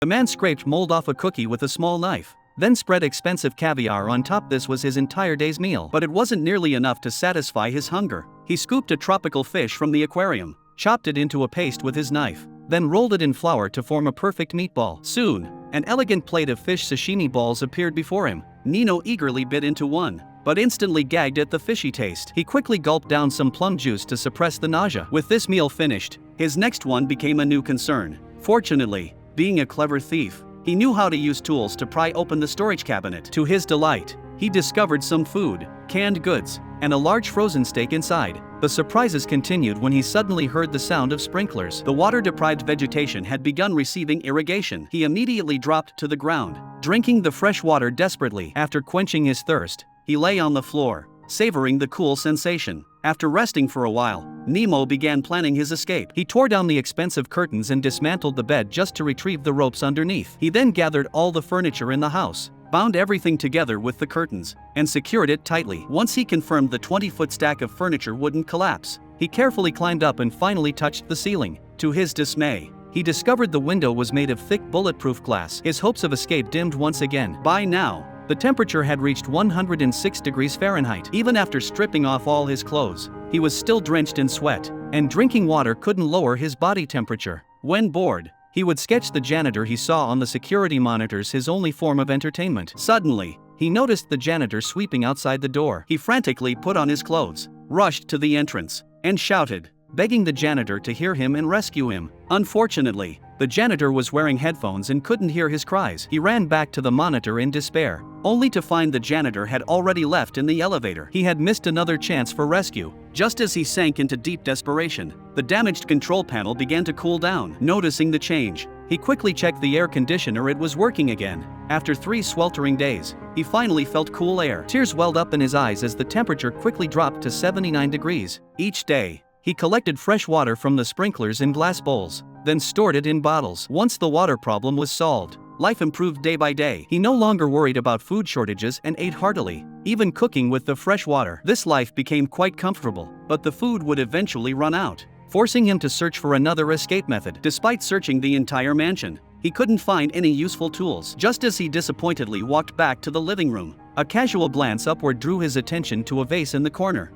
The man scraped mold off a cookie with a small knife, then spread expensive caviar on top. This was his entire day's meal. But it wasn't nearly enough to satisfy his hunger. He scooped a tropical fish from the aquarium, chopped it into a paste with his knife, then rolled it in flour to form a perfect meatball. Soon, an elegant plate of fish sashimi balls appeared before him. Nino eagerly bit into one, but instantly gagged at the fishy taste. He quickly gulped down some plum juice to suppress the nausea. With this meal finished, his next one became a new concern. Fortunately, being a clever thief, he knew how to use tools to pry open the storage cabinet. To his delight, he discovered some food, canned goods, and a large frozen steak inside. The surprises continued when he suddenly heard the sound of sprinklers. The water-deprived vegetation had begun receiving irrigation. He immediately dropped to the ground, drinking the fresh water desperately. After quenching his thirst, he lay on the floor, savoring the cool sensation. After resting for a while, Nemo began planning his escape. He tore down the expensive curtains and dismantled the bed just to retrieve the ropes underneath. He then gathered all the furniture in the house, bound everything together with the curtains, and secured it tightly. Once he confirmed the 20-foot stack of furniture wouldn't collapse, he carefully climbed up and finally touched the ceiling. To his dismay, he discovered the window was made of thick bulletproof glass. His hopes of escape dimmed once again. By now, the temperature had reached 106 degrees Fahrenheit. Even after stripping off all his clothes, he was still drenched in sweat, and drinking water couldn't lower his body temperature. When bored, he would sketch the janitor he saw on the security monitors, his only form of entertainment. Suddenly, he noticed the janitor sweeping outside the door. He frantically put on his clothes, rushed to the entrance, and shouted, begging the janitor to hear him and rescue him. Unfortunately, the janitor was wearing headphones and couldn't hear his cries. He ran back to the monitor in despair, only to find the janitor had already left in the elevator. He had missed another chance for rescue. Just as he sank into deep desperation, the damaged control panel began to cool down. Noticing the change, he quickly checked the air conditioner. It was working again. After 3 sweltering days, he finally felt cool air. Tears welled up in his eyes as the temperature quickly dropped to 79 degrees. Each day, he collected fresh water from the sprinklers in glass bowls, then stored it in bottles. Once the water problem was solved, life improved day by day. He no longer worried about food shortages and ate heartily, even cooking with the fresh water. This life became quite comfortable, but the food would eventually run out, forcing him to search for another escape method. Despite searching the entire mansion, he couldn't find any useful tools. Just as he disappointedly walked back to the living room, a casual glance upward drew his attention to a vase in the corner.